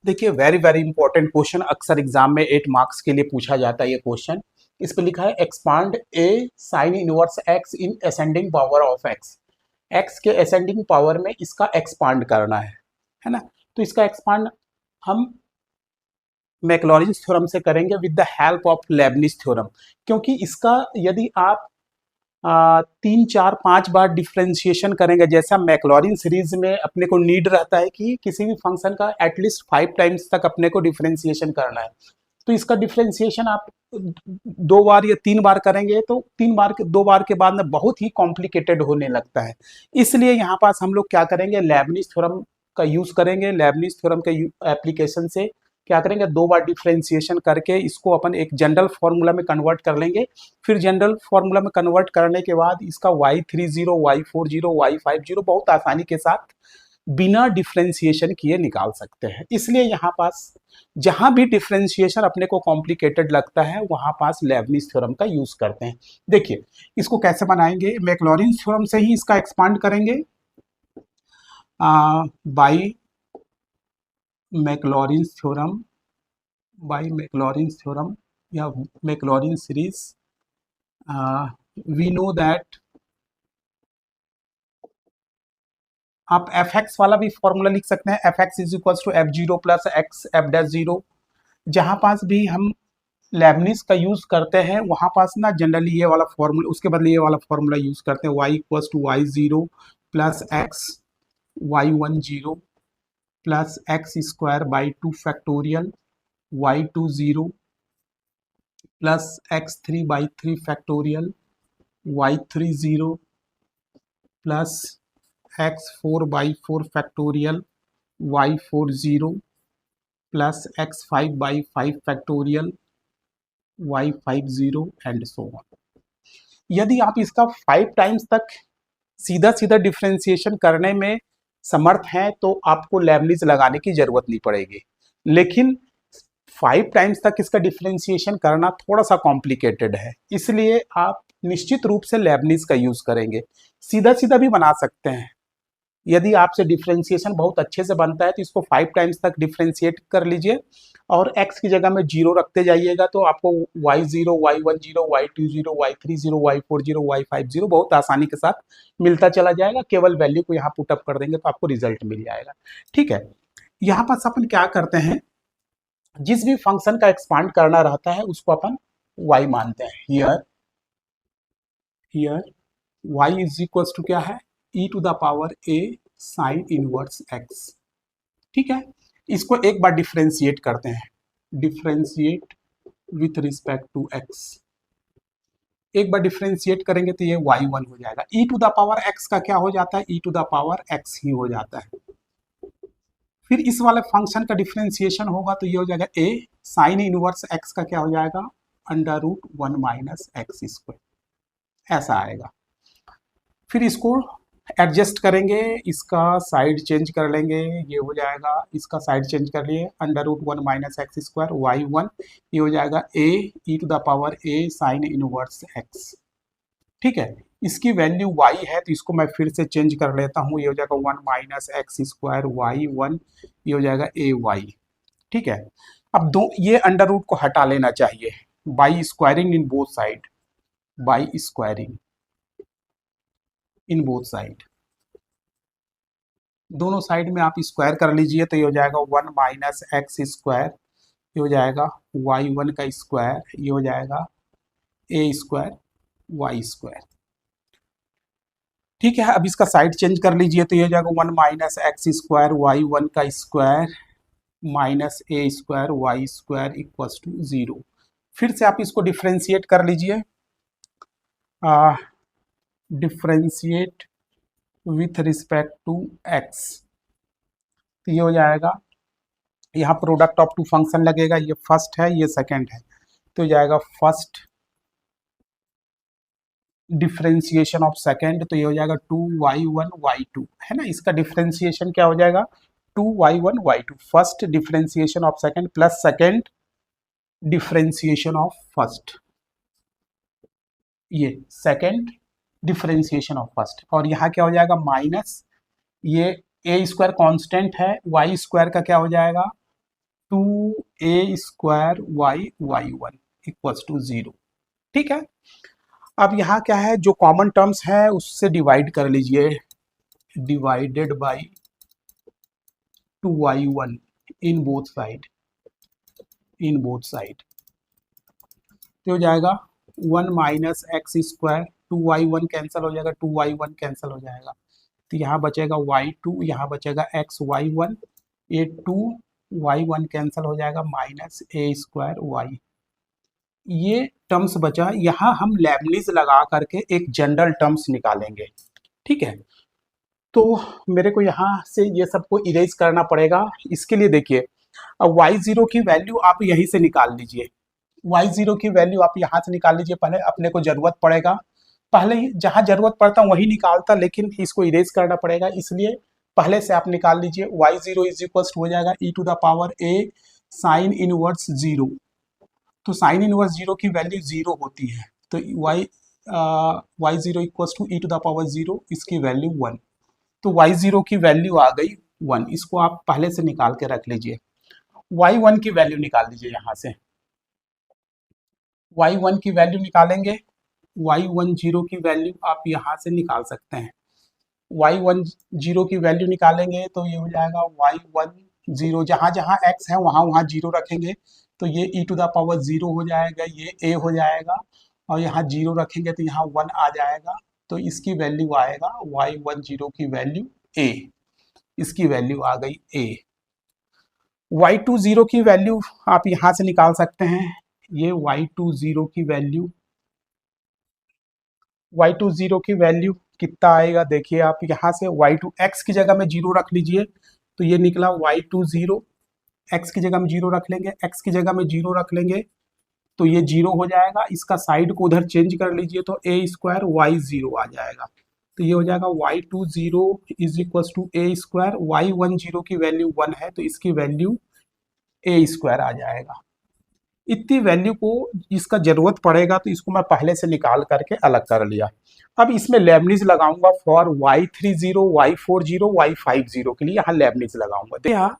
देखिए, very very important question, अक्सर exam में 8 मार्क्स के लिए पूछा जाता है ये क्वेश्चन। इस पे लिखा है expand A sine inverse x in ascending power of x. X के असेंडिंग पावर में इसका एक्सपांड करना है ना। तो इसका एक्सपांड हम मैक्लॉरिन्स थ्योरम से करेंगे with the help of Lebanese theorem. क्योंकि इसका यदि आप 3 4 5 बार डिफ्रेंशिएशन करेंगे, जैसा मैक्लॉरिन सीरीज में अपने को नीड रहता है कि किसी भी फंक्शन का एटलीस्ट 5 टाइम्स तक अपने को डिफ्रेंशिएशन करना है, तो इसका डिफ्रेंशिएशन आप 2 बार या 3 बार करेंगे तो 3 बार के 2 बार के बाद में बहुत ही कॉम्प्लिकेटेड होने लगता है। इसलिए यहाँ पास हम लोग क्या करेंगे, लेबनिज थ्योरम का यूज करेंगे। लेबनिज थ्योरम के एप्लीकेशन से क्या करेंगे, 2 बार डिफ्रेंशिएशन करके इसको अपन एक जनरल फॉर्मूला में कन्वर्ट कर लेंगे। फिर जनरल फॉर्मूला में कन्वर्ट करने के बाद इसका y30 y40 y50 बहुत आसानी के साथ बिना डिफ्रेंशिएशन किए निकाल सकते हैं। इसलिए यहाँ पास जहां भी डिफ्रेंशिएशन अपने को कॉम्प्लिकेटेड लगता है वहां पास लेबनिज थ्योरम का यूज करते हैं। देखिए इसको कैसे बनाएंगे, मैक्लॉरिन थ्योरम से ही इसका एक्सपांड करेंगे बाई मैक्लॉरिन थ्योरम, या Maclaurin series. We know that आप एफ एक्स वाला भी फॉर्मूला लिख सकते हैं, f x is equal to f zero plus x f dash zero. जहां पास भी हम लेबनिज का यूज करते हैं वहां पास ना जनरली ये वाला फॉर्मूला, उसके बदले ये वाला फॉर्मूला यूज करते हैं, y equal to y zero plus x y10 plus x square by 2 factorial y20 plus x3/3 factorial y30 plus x4/4 factorial y40 plus x5/5 factorial y50 and so on. यदि आप इसका 5 times तक सीधा सीधा differentiation करने में समर्थ हैं तो आपको लेबनिज लगाने की जरूरत नहीं पड़ेगी। लेकिन 5 टाइम्स तक इसका डिफ्रेंशिएशन करना थोड़ा सा कॉम्प्लिकेटेड है, इसलिए आप निश्चित रूप से लेबनिज का यूज करेंगे। सीधा सीधा भी बना सकते हैं, यदि आपसे डिफ्रेंशिएशन बहुत अच्छे से बनता है तो इसको 5 टाइम्स तक डिफ्रेंशिएट कर लीजिए और x की जगह में 0 रखते जाइएगा तो आपको y0 y10 y20 y30 y40 y50 बहुत आसानी के साथ मिलता चला जाएगा। केवल वैल्यू को यहाँ पुटअप कर देंगे तो आपको रिजल्ट मिल जाएगा। ठीक है, यहाँ पास अपन क्या करते हैं, जिस भी फंक्शन का एक्सपांड करना रहता है उसको अपन y मानते हैं। Here y is equal to क्या है, e to the power a sine inverse x। ठीक है, इसको एक बार डिफ्रेंशिएट करते हैं, differentiate with respect to x। एक बार डिफ्रेंशिएट करेंगे तो ये y1 हो जाएगा। e to the power x का क्या हो जाता है, e to the power x ही हो जाता है। फिर इस वाले फंक्शन का डिफ्रेंशिएशन होगा तो ये हो जाएगा a साइन इनवर्स x का क्या हो जाएगा, √1 माइनस एक्स स्क्वायर, ऐसा आएगा। फिर इसको एडजस्ट करेंगे, इसका साइड चेंज कर लेंगे, ये हो जाएगा, इसका साइड चेंज कर लिए, √1 माइनस एक्स स्क्वायर y1, ये हो जाएगा a e to the power a sine inverse x। ठीक है, इसकी वैल्यू y है तो इसको मैं फिर से चेंज कर लेता हूँ, ये हो जाएगा 1 माइनस एक्स स्क्वायर y1, ये हो जाएगा a y। ठीक है, अब दो ये अंडर रूट को हटा लेना चाहिए, by squaring in both side, by squaring in both side, दोनों साइड में आप स्क्वायर कर लीजिए तो ये हो जाएगा 1 माइनस एक्स स्क्वायर, ये हो जाएगा y1 का स्क्वायर, ये हो जाएगा a स्क्वायर y स्क्वायर। ठीक है, अब इसका साइड चेंज कर लीजिए तो ये हो जाएगा 1 माइनस एक्स स्क्वायर y1 का square minus a square y square equal to 0। फिर से आप इसको डिफ्रेंशिएट कर लीजिए, differentiate with respect to x, तो ये हो जाएगा, यहाँ प्रोडक्ट ऑफ टू फंक्शन लगेगा, ये फर्स्ट है ये सेकंड है, तो जाएगा फर्स्ट डिफ्रेंशिएशन ऑफ सेकंड, तो ये हो जाएगा 2y1 y2, है ना। इसका डिफ्रेंशिएशन क्या हो जाएगा, 2y1 y2, first differentiation of second plus second differentiation of first, ये सेकंड डिफ्रेंशिएशन ऑफ फर्स्ट। और यहाँ क्या हो जाएगा माइनस, ये a स्क्वायर कांस्टेंट है, y स्क्वायर का क्या हो जाएगा 2a² y1 इक्वल्स टू 0। ठीक है, अब यहाँ क्या है, जो कॉमन टर्म्स है उससे डिवाइड कर लीजिए, divided by 2y1 in both side, तो हो जाएगा 1 माइनस x², 2y1 कैंसिल हो जाएगा, 2y1 कैंसिल हो जाएगा, तो यहाँ बचेगा y2, यहाँ बचेगा xy1, ये 2y1 कैंसिल हो जाएगा, माइनस a²y। ये टर्म्स बचा, यहाँ हम लेबनिज लगा करके एक जनरल टर्म्स निकालेंगे। ठीक है, तो मेरे को यहाँ से ये सबको इरेज करना पड़ेगा। इसके लिए देखिए, अब y0 की वैल्यू आप यहीं से निकाल लीजिए, y0 की वैल्यू आप यहाँ से निकाल लीजिए। पहले अपने को जरूरत पड़ेगा, पहले ही जहाँ जरूरत पड़ता वही निकालता, लेकिन इसको इरेज करना पड़ेगा, इसलिए पहले से आप निकाल लीजिए। y0 इज इक्वल्स हो जाएगा e⁻a साइन इनवर्स 0, तो साइन इनवर्स 0 की वैल्यू 0 होती है, तो y0 इक्वल्स टू e⁻0, इसकी वैल्यू 1, तो y0 की वैल्यू आ गई 1। इसको आप पहले से निकाल के रख लीजिए। y1 की वैल्यू निकाल लीजिए, यहाँ से y1 की वैल्यू निकालेंगे, y10 की वैल्यू आप यहाँ से निकाल सकते हैं। y10 की वैल्यू निकालेंगे तो ये हो जाएगा y10, जहाँ जहाँ x है वहाँ वहाँ 0 रखेंगे, तो ये e⁻0 हो जाएगा, ये a हो जाएगा, और यहाँ 0 रखेंगे तो यहाँ 1 आ जाएगा, तो इसकी वैल्यू आएगा y10 की वैल्यू a, इसकी वैल्यू आ गई a। y20 की वैल्यू आप यहाँ से निकाल सकते हैं, ये y20 की वैल्यू कितना आएगा, देखिए आप यहाँ से y2 x की जगह में 0 रख लीजिए, तो ये निकला y20, x की जगह में 0 रख लेंगे, x की जगह में 0 रख लेंगे तो ये 0 हो जाएगा, इसका साइड को उधर चेंज कर लीजिए तो a² y0 आ जाएगा, तो ये हो जाएगा y20 is equals to a², y10 की वैल्यू 1 है तो इसकी वैल्यू a² आ जाएगा। इतनी वैल्यू को इसका जरूरत पड़ेगा तो इसको मैं पहले से निकाल करके अलग कर लिया। अब इसमें लेबनिज लगाऊंगा फॉर y30, y40, y50 के लिए यहाँ लेबनिज लगाऊंगा। तो यहाँ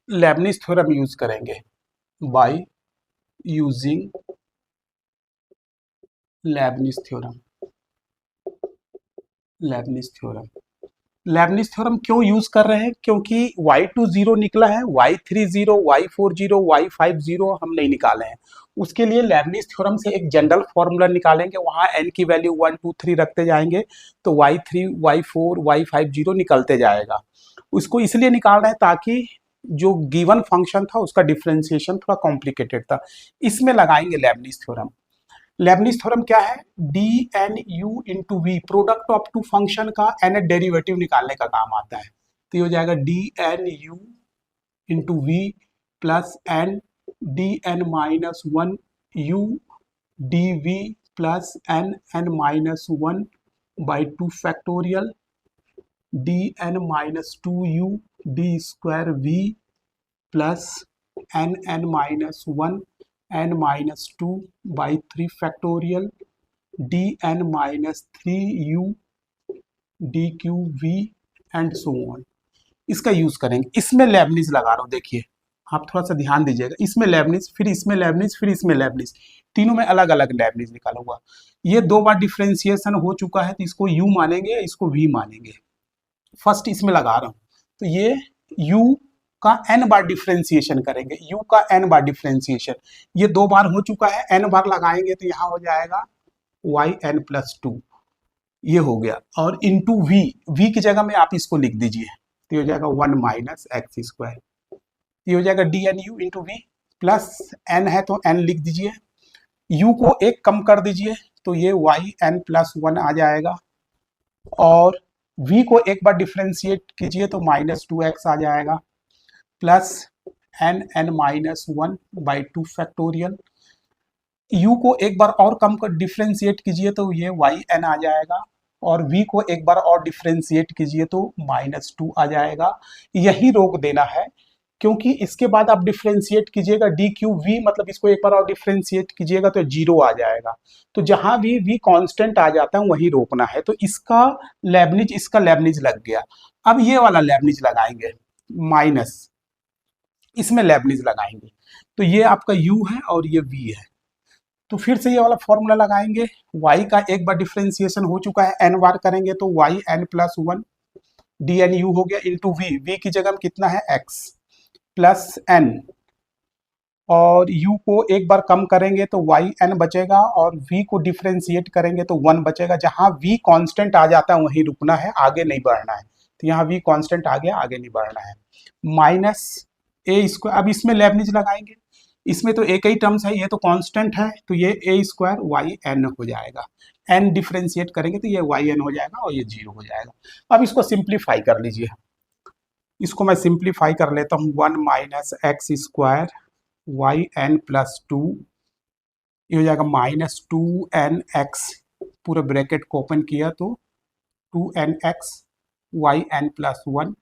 लेबनिज थ्योरम यूज करेंगे, by using Lebanese theorem. Lebanese theorem क्यों यूज कर रहे हैं, क्योंकि y20 निकला है, y30, y40, y50 हम नहीं निकाले हैं, उसके लिए लेबनिज थ्योरम से एक जनरल फॉर्मूला निकालेंगे, वहाँ n की वैल्यू 1 2 3 रखते जाएंगे तो y3 y4 y50 निकलते जाएगा। उसको इसलिए निकाल रहे हैं ताकि जो गिवन फंक्शन था उसका डिफ्रेंसिएशन थोड़ा कॉम्प्लिकेटेड था, इसमें लगाएंगे लेबनिज थ्योरम। लेबनिज थ्योरम क्या है, D n u into v, product of two function का एन डेरिवेटिव निकालने का काम आता है, तो ये हो जाएगा D n u into v plus n D n minus 1 u D v plus n n minus 1 by 2 factorial D n minus 2 u D square v plus n n minus 1 n minus 2 by 3 factorial dn minus 3u dqv and so on, इसका use करेंगे। इसमें Lebanese लगा रहा हूं, देखिए आप थोड़ा सा ध्यान दीजिएगा, इसमें लेबनिज, फिर इसमें लेबनिज, फिर इसमें लेबनिज, तीनों में अलग अलग लेबनिज निकालूंगा। ये 2 बार डिफ्रेंसिएशन हो चुका है तो इसको u मानेंगे, इसको v मानेंगे। फर्स्ट इसमें लगा रहा हूं, तो ये u का n बार डिफ्रेंसिएशन करेंगे, u का n बार डिफ्रेंसिएशन, ये 2 बार हो चुका है, n बार लगाएंगे तो यहाँ हो जाएगा yn प्लस 2, ये हो गया, और इंटू v की जगह में आप इसको लिख दीजिए, तो हो जाएगा 1 माइनस x², ये हो जाएगा dnu into v plus n है तो n लिख दीजिए, u को 1 कम कर दीजिए तो ये yn प्लस 1 आ जाएगा, और v को एक बार डिफ्रेंशिएट कीजिए तो माइनस 2x आ जाएगा, plus n n minus 1 by 2 factorial, u को एक बार और कम कर डिफ्रेंशिएट कीजिए तो ये yn आ जाएगा, और v को एक बार और डिफ्रेंशिएट कीजिए तो माइनस 2 आ जाएगा। यही रोक देना है, क्योंकि इसके बाद आप डिफ्रेंशिएट कीजिएगा dqv, मतलब इसको एक बार और डिफ्रेंशिएट कीजिएगा तो 0 आ जाएगा, तो जहां भी v कांस्टेंट आ जाता है वही रोकना है, तो इसका लेबनिज लग गया। अब ये वाला लेबनिज लगाएंगे, माइनस इसमें लेबनिज लगाएंगे। तो ये आपका u है और ये v है। तो फिर से ये वाला फॉर्मूला लगाएंगे। y का एक बार डिफ्रेंसिएशन हो चुका है, n बार करेंगे तो y n plus one D n u हो गया इंटू वी, वी की जगह कितना है x प्लस n, और u को एक बार कम करेंगे तो y n बचेगा, और v को डिफ्रेंशिएट करेंगे तो 1 बचेगा। जहां v कांस्टेंट आ जाता है वहीं रुकना है, आगे नहीं बढ़ना है। तो यहाँ v कांस्टेंट आ गया, आगे नहीं बढ़ना है। माइनस ए स्क्वायर, अब इसमें लेबनिज लगाएंगे। इसमें तो एक ही टर्म्स है, ये तो कांस्टेंट है, तो ये ए स्क्वायर वाई एन हो जाएगा। एन डिफ्रेंशिएट करेंगे तो ये वाई एन हो जाएगा और ये 0 हो जाएगा। अब इसको सिंप्लीफाई कर लीजिए। इसको मैं सिंप्लीफाई कर लेता हूँ। 1 minus x square y n plus two, ये हो जाएगा माइनस 2nx, पूरे ब्रैकेट को ओपन किया तो 2nx Y n plus one,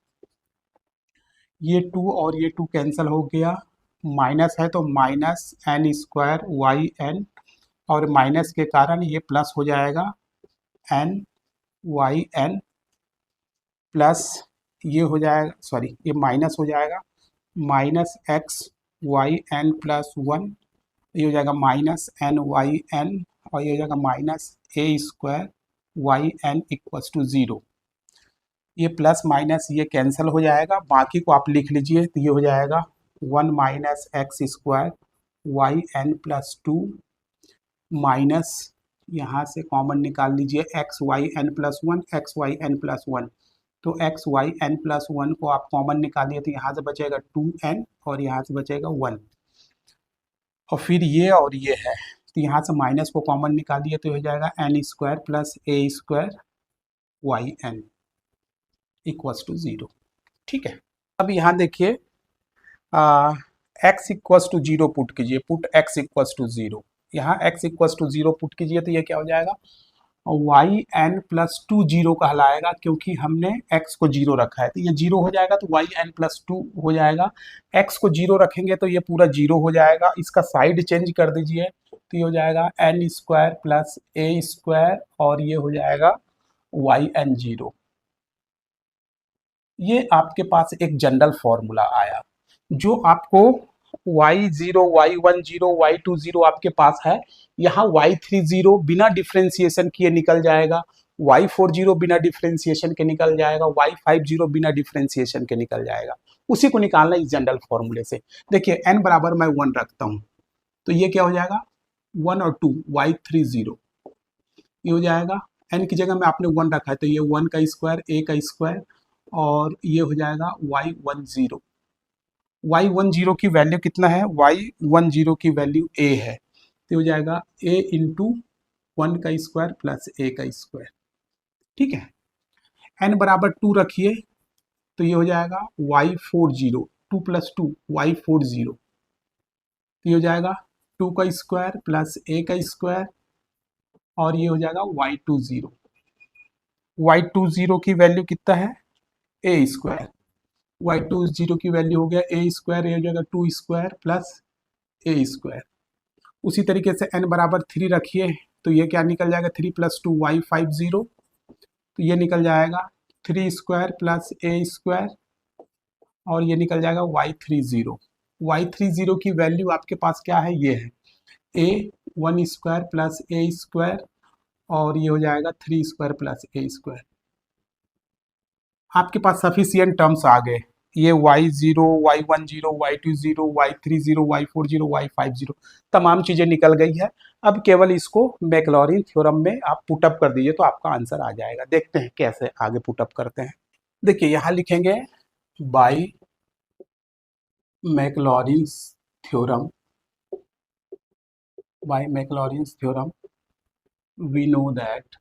ये 2 और ये 2 कैंसिल हो गया, माइनस है तो minus n square y n, और माइनस के कारण ये प्लस हो जाएगा एन वाई एन प्लस, ये हो जाएगा, सॉरी ये माइनस हो जाएगा minus x y n plus one, ये हो जाएगा माइनस एन वाई एन, और ये हो जाएगा minus a square y n equals to 0। ये प्लस माइनस ये कैंसिल हो जाएगा, बाकी को आप लिख लीजिए। तो ये हो जाएगा 1 minus x square y n plus two, minus यहाँ से कॉमन निकाल लीजिए x y n plus one, x y n plus one, तो x y n plus one को आप कॉमन निकालिए तो यहाँ से बचेगा 2n और यहाँ से बचेगा 1, और फिर ये और ये है तो यहाँ से माइनस को कॉमन निकालिए तो हो जाएगा n square plus a square y n equals to 0। ठीक है, अब यहाँ देखिए एक्स इक्वल्स टू 0 पुट कीजिए, पुट एक्स इक्वल्स टू 0, यहाँ एक्स इक्वल्स टू 0 पुट कीजिए तो ये क्या हो जाएगा, वाई एन प्लस टू 0 कहलाएगा, क्योंकि हमने x को 0 रखा है तो ये 0 हो जाएगा, तो वाई एन प्लस टू हो जाएगा। x को 0 रखेंगे तो ये पूरा 0 हो जाएगा, इसका साइड चेंज कर दीजिए तो ये हो जाएगा n square plus a square, और ये हो जाएगा वाई एन 0। ये आपके पास एक जनरल फॉर्मूला आया, जो आपको y0 y10 y20 आपके पास है, यहाँ y30 बिना डिफ्रेंसिएशन किए निकल जाएगा, y40 बिना डिफ्रेंसिएशन के निकल जाएगा, y50 बिना डिफ्रेंसिएशन के निकल जाएगा। उसी को निकालना इस जनरल फॉर्मूले से। देखिए n बराबर मैं 1 रखता हूँ तो ये क्या हो जाएगा 1 और 2 y30, ये हो जाएगा n की जगह में आपने 1 रखा है तो ये 1 का स्क्वायर a का स्क्वायर, और ये हो जाएगा y10। y10 की वैल्यू कितना है, y10 की वैल्यू a है, तो हो जाएगा a इंटू 1 का स्क्वायर प्लस a का स्क्वायर। ठीक है, n बराबर 2 रखिए तो ये हो जाएगा y40, 2 प्लस 2 y40, तो ये हो जाएगा 2 का स्क्वायर प्लस a का स्क्वायर, और ये हो जाएगा y20। y20 की वैल्यू कितना है a स्क्वायर, y20 की वैल्यू हो गया a स्क्वायर, ये हो जाएगा 2 स्क्वायर प्लस a स्क्वायर। उसी तरीके से n बराबर 3 रखिए तो ये क्या निकल जाएगा 3 प्लस 2 y50, तो ये निकल जाएगा 3 स्क्वायर प्लस a स्क्वायर, और ये निकल जाएगा y30। y30 की वैल्यू आपके पास क्या है, ये है a 1 square plus a square, और ये हो जाएगा 3 स्क्वायर प्लस a स्क्वायर। आपके पास सफिशियंट टर्म्स आ गए, ये y0 y10 y20 y30 y40 y50 तमाम चीजें निकल गई है। अब केवल इसको मैक्लॉरिन थ्योरम में आप पुटअप कर दीजिए तो आपका आंसर आ जाएगा। देखते हैं कैसे आगे पुटअप करते हैं। देखिए यहाँ लिखेंगे by Maclaurin's theorem, by Maclaurin's theorem we know that,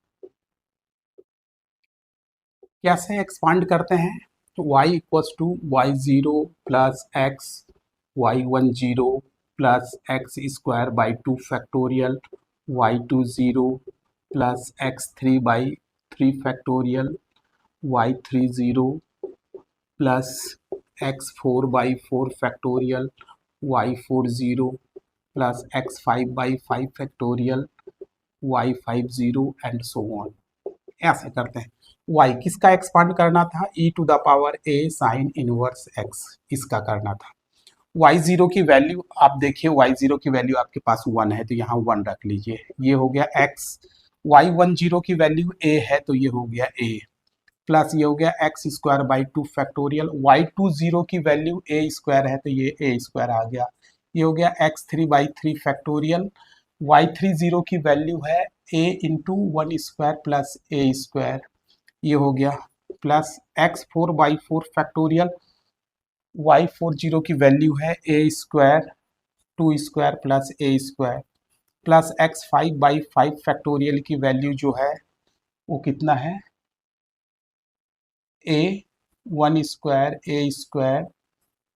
कैसे एक्सपांड करते हैं तो y equals to y0 plus x y10 plus x square by 2 factorial, y20 plus x3 by 3 factorial, y30 plus x4 by 4 factorial, y40 plus x5 by 5 factorial, y50 and so on. ऐसे करते हैं। y किसका expand करना था, e to the power a sine inverse x, इसका करना था। y0 की वैल्यू आप देखिए, y0 की वैल्यू आपके पास 1 है तो यहाँ 1 रख लीजिए, ये हो गया x। y10 की वैल्यू a है तो ये हो गया a, प्लस ये हो गया x square by 2 factorial. y20 की वैल्यू a स्क्वायर है तो ये a स्क्वायर आ गया, ये हो गया x3/3 फैक्टोरियल। y30 की वैल्यू है a into 1 square plus a square, ये हो गया, प्लस x4/4 फैक्टोरियल। y40 की वैल्यू है a square 2 square plus a square, plus x5/5 factorial की वैल्यू जो है वो कितना है, a 1 square a square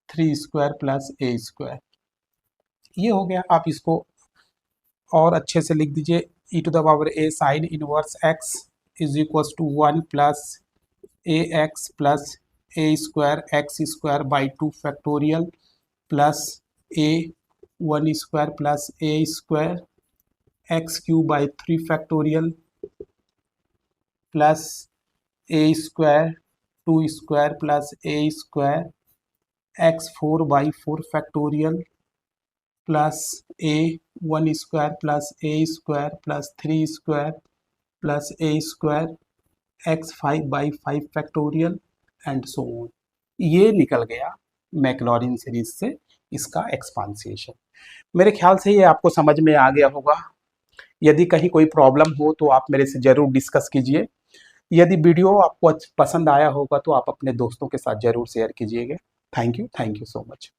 3 square plus a square, ये हो गया। आप इसको और अच्छे से लिख दीजिए, e to the power a sine inverse x is equal to 1 plus a x plus a square x square by 2 factorial plus a 1 square plus a square x cube by 3 factorial plus a square 2 square plus a square x4/4 factorial plus a 1 square plus a square plus 3 square plus a square x5/5 factorial and so on. ये निकल गया Maclaurin series से इसका एक्सपांसिएशन। मेरे ख्याल से ये आपको समझ में आ गया होगा। यदि कहीं कोई प्रॉब्लम हो तो आप मेरे से ज़रूर डिस्कस कीजिए। यदि वीडियो आपको पसंद आया होगा तो आप अपने दोस्तों के साथ ज़रूर शेयर कीजिएगा। Thank you so much.